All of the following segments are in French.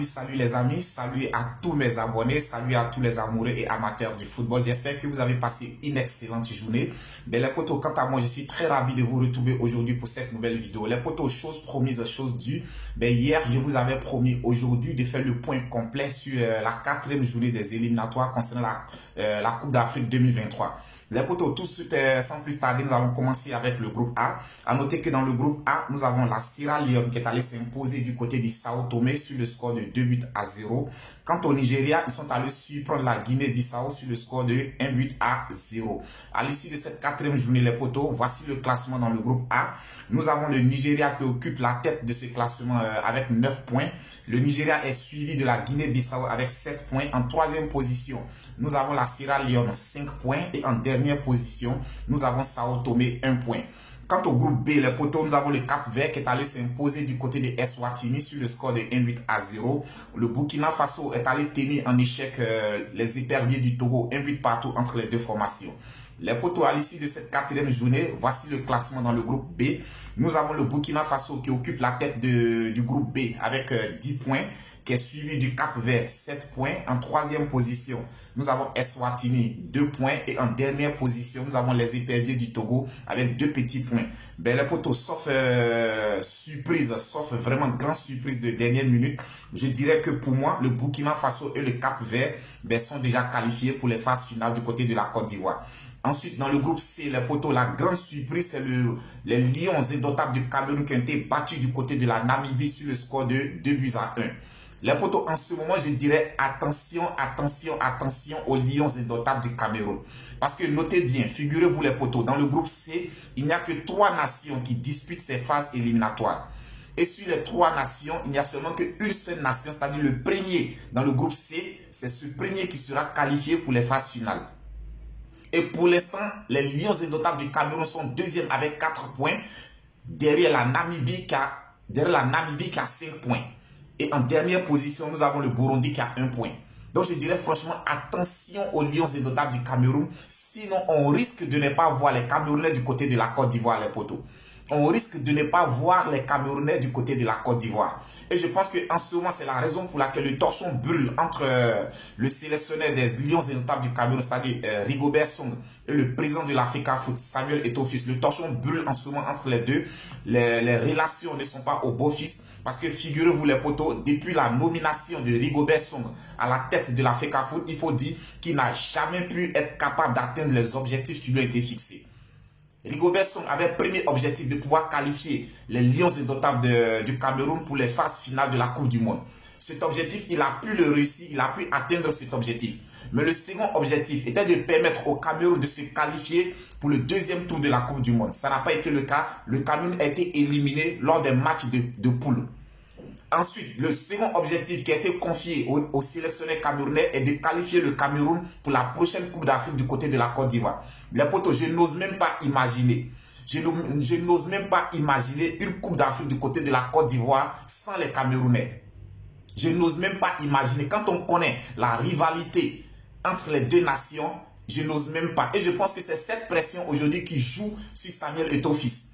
salut les amis, salut à tous mes abonnés, salut à tous les amoureux et amateurs du football. J'espère que vous avez passé une excellente journée. Mais les potos, quant à moi, je suis très ravi de vous retrouver aujourd'hui pour cette nouvelle vidéo. Les potos, chose promise, chose due. Hier, je vous avais promis aujourd'hui de faire le point complet sur la 4e journée des éliminatoires concernant la Coupe d'Afrique 2023. Les potos, tout de suite, sans plus tarder, nous avons commencé avec le groupe A. À noter que dans le groupe A, nous avons la Sierra Leone qui est allée s'imposer du côté du Sao Tomé sur le score de 2-0. Quant au Nigeria, ils sont allés surprendre la Guinée-Bissau sur le score de 1-0. À l'issue de cette 4e journée, les potos, voici le classement dans le groupe A. Nous avons le Nigeria qui occupe la tête de ce classement avec 9 points. Le Nigeria est suivi de la Guinée-Bissau avec 7 points. En 3e position, nous avons la Sierra Leone 5 points. Et en dernière position, nous avons Sao Tomé 1 point. Quant au groupe B, les potos, nous avons le Cap-Vert qui est allé s'imposer du côté de Eswatini sur le score de 1-0. Le Burkina Faso est allé tenir en échec les éperviers du Togo, 1 partout entre les deux formations. Les potos, à l'issue de cette 4e journée, voici le classement dans le groupe B. Nous avons le Burkina Faso qui occupe la tête du groupe B avec 10 points, qui est suivi du Cap-Vert 7 points. En 3e position, nous avons Eswatini 2 points. Et en dernière position, nous avons les éperviers du Togo avec 2 petits points. Ben, les potos, sauf surprise, sauf vraiment grande surprise de dernière minute, je dirais que pour moi, le Burkina Faso et le Cap-Vert sont déjà qualifiés pour les phases finales du côté de la Côte d'Ivoire. Ensuite, dans le groupe C, les potos, la grande surprise, c'est les Lions indomptables du Cameroun qui ont été battus du côté de la Namibie sur le score de 2-1. Les potos, en ce moment, je dirais attention, attention, attention aux Lions indomptables du Cameroun. Parce que notez bien, figurez-vous les potos, dans le groupe C, il n'y a que 3 nations qui disputent ces phases éliminatoires. Et sur les 3 nations, il n'y a seulement qu'une seule nation, c'est-à-dire le premier dans le groupe C, c'est ce premier qui sera qualifié pour les phases finales. Et pour l'instant, les Lions indomptables du Cameroun sont 2e avec 4 points, derrière la Namibie qui a 5 points. Et en dernière position, nous avons le Burundi qui a 1 point. Donc je dirais franchement, attention aux Lions indomptables du Cameroun, sinon on risque de ne pas voir les Camerounais du côté de la Côte d'Ivoire, les potos. On risque de ne pas voir les Camerounais du côté de la Côte d'Ivoire. Et je pense qu'en ce moment, c'est la raison pour laquelle le torchon brûle entre le sélectionneur des Lions indomptables du Cameroun, c'est-à-dire Rigobert Song, et le président de l'Africa Foot, Samuel Eto'o-Fils. Le torchon brûle en ce moment entre les deux. Les relations ne sont pas au beau-fils. Parce que figurez-vous les potos, depuis la nomination de Rigobert Song à la tête de l'Africa Foot, il faut dire qu'il n'a jamais pu être capable d'atteindre les objectifs qui lui ont été fixés. Rigobert Song avait premier objectif de pouvoir qualifier les Lions indomptables du Cameroun pour les phases finales de la Coupe du Monde. Cet objectif, il a pu le réussir, il a pu atteindre cet objectif. Mais le second objectif était de permettre au Cameroun de se qualifier pour le 2e tour de la Coupe du Monde. Ça n'a pas été le cas. Le Cameroun a été éliminé lors des matchs de poule. Ensuite, le second objectif qui a été confié au sélectionneur camerounais est de qualifier le Cameroun pour la prochaine Coupe d'Afrique du côté de la Côte d'Ivoire. Les potos, je n'ose même pas imaginer. Je n'ose même pas imaginer une Coupe d'Afrique du côté de la Côte d'Ivoire sans les Camerounais. Je n'ose même pas imaginer. Quand on connaît la rivalité entre les deux nations, je n'ose même pas. Et je pense que c'est cette pression aujourd'hui qui joue sur Samuel Eto'o-Fils.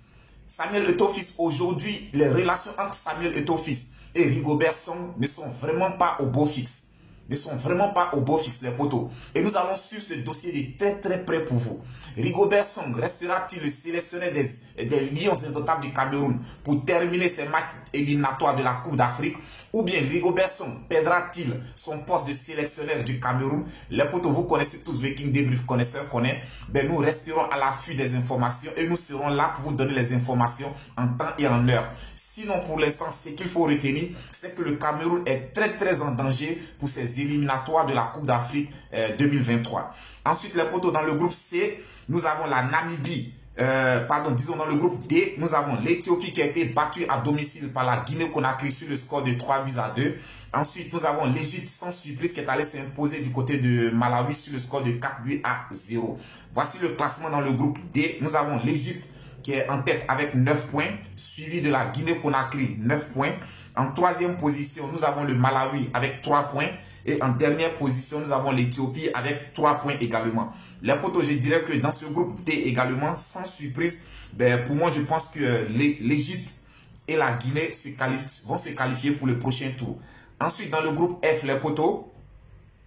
Samuel Eto'o-Fils, aujourd'hui, les relations entre Samuel Eto'o-Fils et Rigobert Song ne sont vraiment pas au beau fixe. Ne sont vraiment pas au beau fixe, les potos. Et nous allons suivre ce dossier de très très près pour vous. Rigobert Song restera-t-il le sélectionneur des Lions indomptables du Cameroun pour terminer ces matchs éliminatoires de la Coupe d'Afrique? Ou bien Rigobert Song perdra-t-il son poste de sélectionneur du Cameroun? Les potos, vous connaissez tous Viking Débrief connaisseurs connaît. Ben, nous resterons à l'affût des informations et nous serons là pour vous donner les informations en temps et en heure. Sinon, pour l'instant, ce qu'il faut retenir, c'est que le Cameroun est très très en danger pour ces éliminatoires de la Coupe d'Afrique 2023. Ensuite, les potos, dans le groupe C, nous avons la Namibie. Dans le groupe D, nous avons l'Éthiopie qui a été battue à domicile par la Guinée-Conakry sur le score de 3-2. Ensuite, nous avons l'Égypte sans surprise qui est allée s'imposer du côté de Malawi sur le score de 4-0. Voici le classement dans le groupe D. Nous avons l'Égypte qui est en tête avec 9 points, suivi de la Guinée-Conakry, 9 points. En 3e position, nous avons le Malawi avec 3 points. Et en dernière position, nous avons l'Éthiopie avec 3 points également. Les potos, je dirais que dans ce groupe D également, sans surprise, pour moi, je pense que l'Égypte et la Guinée vont se qualifier pour le prochain tour. Ensuite, dans le groupe F, les poteaux,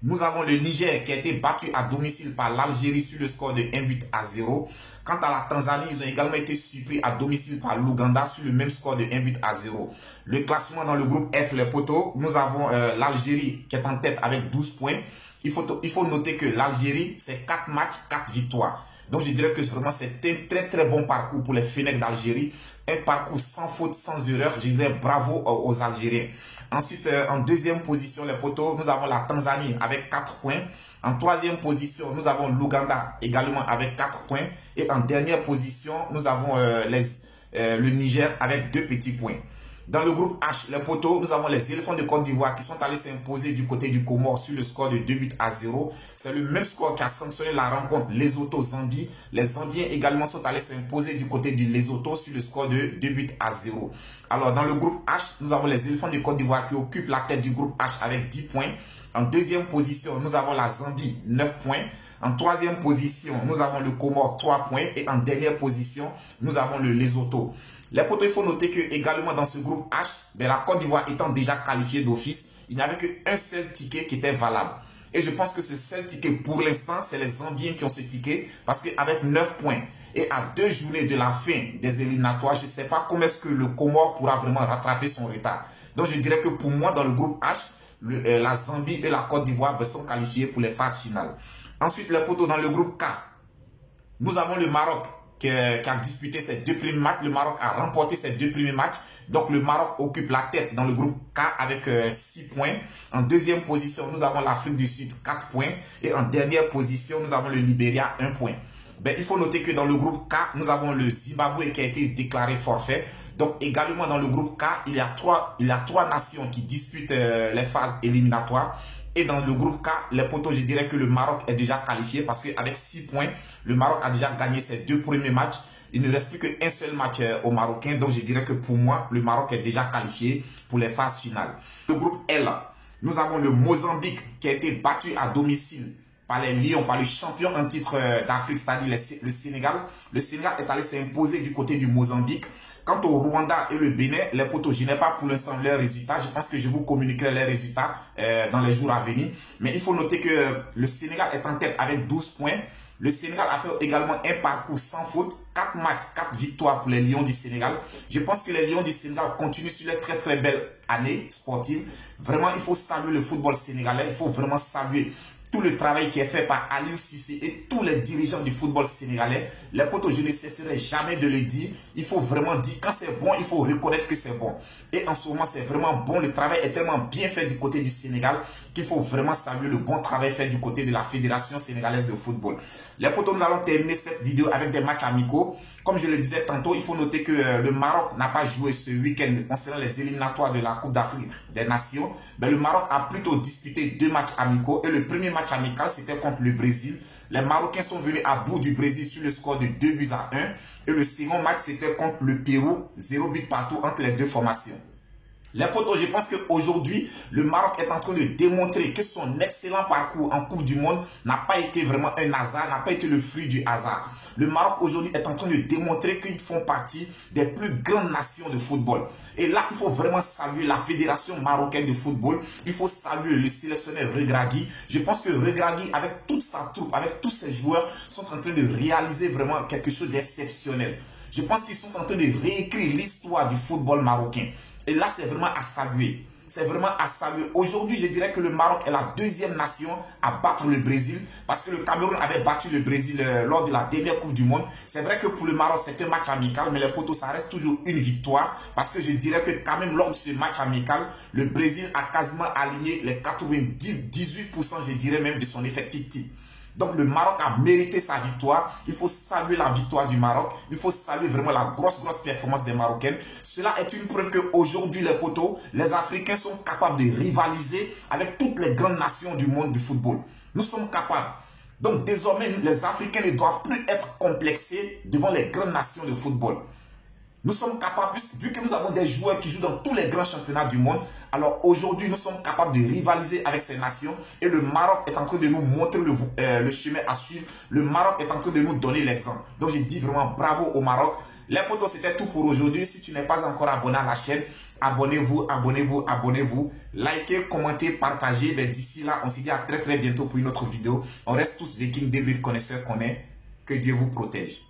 nous avons le Niger qui a été battu à domicile par l'Algérie sur le score de 1-0. Quant à la Tanzanie, ils ont également été surpris à domicile par l'Ouganda sur le même score de 1-0. Le classement dans le groupe F, les poteaux, nous avons l'Algérie qui est en tête avec 12 points. Il faut noter que l'Algérie, c'est 4 matchs, 4 victoires. Donc je dirais que vraiment c'est un très très bon parcours pour les Fennecs d'Algérie. Un parcours sans faute, sans erreur. Je dirais bravo aux Algériens. Ensuite, en deuxième position, les poteaux, nous avons la Tanzanie avec 4 points. En troisième position, nous avons l'Ouganda également avec 4 points. Et en dernière position, nous avons le Niger avec 2 petits points. Dans le groupe H, les poteaux, nous avons les éléphants de Côte d'Ivoire qui sont allés s'imposer du côté du Comore sur le score de 2-0. C'est le même score qui a sanctionné la rencontre Lesotho-Zambie. Les Zambiens également sont allés s'imposer du côté du Lesotho sur le score de 2-0. Alors, dans le groupe H, nous avons les éléphants de Côte d'Ivoire qui occupent la tête du groupe H avec 10 points. En deuxième position, nous avons la Zambie, 9 points. En troisième position, nous avons le Comore, 3 points. Et en dernière position, nous avons le Lesotho. Les poteaux, il faut noter que également dans ce groupe H, la Côte d'Ivoire étant déjà qualifiée d'office, il n'y avait qu'un seul ticket qui était valable. Et je pense que ce seul ticket, pour l'instant, c'est les Zambiens qui ont ce ticket. Parce qu'avec 9 points et à 2 journées de la fin des éliminatoires, je ne sais pas comment est-ce que le Comore pourra vraiment rattraper son retard. Donc je dirais que pour moi, dans le groupe H, la Zambie et la Côte d'Ivoire sont qualifiés pour les phases finales. Ensuite, les poteaux, dans le groupe K, nous avons le Maroc qui a disputé ses 2 premiers matchs. Le Maroc a remporté ses 2 premiers matchs. Donc le Maroc occupe la tête dans le groupe K avec 6 points. En deuxième position, nous avons l'Afrique du Sud, 4 points. Et en dernière position, nous avons le Libéria, 1 point. Il faut noter que dans le groupe K, nous avons le Zimbabwe qui a été déclaré forfait. Donc également dans le groupe K, il y a 3 nations qui disputent les phases éliminatoires. Et dans le groupe K, les poteaux, je dirais que le Maroc est déjà qualifié parce qu'avec 6 points, le Maroc a déjà gagné ses 2 premiers matchs. Il ne reste plus qu'un seul match aux Marocains. Donc je dirais que pour moi, le Maroc est déjà qualifié pour les phases finales. Le groupe L, nous avons le Mozambique qui a été battu à domicile par les Lions, par le champion en titre d'Afrique, c'est-à-dire le Sénégal. Le Sénégal est allé s'imposer du côté du Mozambique. Quant au Rwanda et le Bénin, les poteaux, je n'ai pas pour l'instant leurs résultats. Je pense que je vous communiquerai les résultats dans les jours à venir. Mais il faut noter que le Sénégal est en tête avec 12 points. Le Sénégal a fait également un parcours sans faute. 4 matchs, 4 victoires pour les Lions du Sénégal. Je pense que les Lions du Sénégal continuent sur les très très belles années sportives. Vraiment, il faut saluer le football sénégalais. Il faut vraiment saluer tout le travail qui est fait par Aliou Cissé et tous les dirigeants du football sénégalais. Les potos, je ne cesserai jamais de le dire. Il faut vraiment dire, quand c'est bon, il faut reconnaître que c'est bon. Et en ce moment, c'est vraiment bon. Le travail est tellement bien fait du côté du Sénégal qu'il faut vraiment saluer le bon travail fait du côté de la Fédération sénégalaise de football. Les potos, nous allons terminer cette vidéo avec des matchs amicaux. Comme je le disais tantôt, il faut noter que le Maroc n'a pas joué ce week-end concernant les éliminatoires de la Coupe d'Afrique des Nations. Mais le Maroc a plutôt disputé 2 matchs amicaux. Et le premier match amical, c'était contre le Brésil. Les Marocains sont venus à bout du Brésil sur le score de 2-1. Et le second match, c'était contre le Pérou, 0 but partout entre les deux formations. Les potos, je pense qu'aujourd'hui, le Maroc est en train de démontrer que son excellent parcours en Coupe du Monde n'a pas été vraiment un hasard, n'a pas été le fruit du hasard. Le Maroc aujourd'hui est en train de démontrer qu'ils font partie des plus grandes nations de football. Et là, il faut vraiment saluer la Fédération marocaine de football. Il faut saluer le sélectionneur Regragui. Je pense que Regragui, avec toute sa troupe, avec tous ses joueurs, sont en train de réaliser vraiment quelque chose d'exceptionnel. Je pense qu'ils sont en train de réécrire l'histoire du football marocain. Et là, c'est vraiment à saluer. C'est vraiment à saluer. Aujourd'hui, je dirais que le Maroc est la deuxième nation à battre le Brésil parce que le Cameroun avait battu le Brésil lors de la dernière Coupe du Monde. C'est vrai que pour le Maroc, c'est un match amical, mais les potos, ça reste toujours une victoire parce que je dirais que quand même lors de ce match amical, le Brésil a quasiment aligné les 98%, je dirais même, de son effectif type. Donc le Maroc a mérité sa victoire. Il faut saluer la victoire du Maroc. Il faut saluer vraiment la grosse performance des Marocains. Cela est une preuve qu'aujourd'hui les potos, les Africains sont capables de rivaliser avec toutes les grandes nations du monde du football. Nous sommes capables. Donc désormais, les Africains ne doivent plus être complexés devant les grandes nations de football. Nous sommes capables, vu que nous avons des joueurs qui jouent dans tous les grands championnats du monde, alors aujourd'hui nous sommes capables de rivaliser avec ces nations et le Maroc est en train de nous montrer le chemin à suivre. Le Maroc est en train de nous donner l'exemple. Donc je dis vraiment bravo au Maroc. Les potos, c'était tout pour aujourd'hui. Si tu n'es pas encore abonné à la chaîne, abonnez-vous, abonnez-vous, abonnez-vous. Likez, commentez, partagez. D'ici là, on se dit à très bientôt pour une autre vidéo. On reste tous Vikings, débrief connaisseurs qu'on est. Que Dieu vous protège.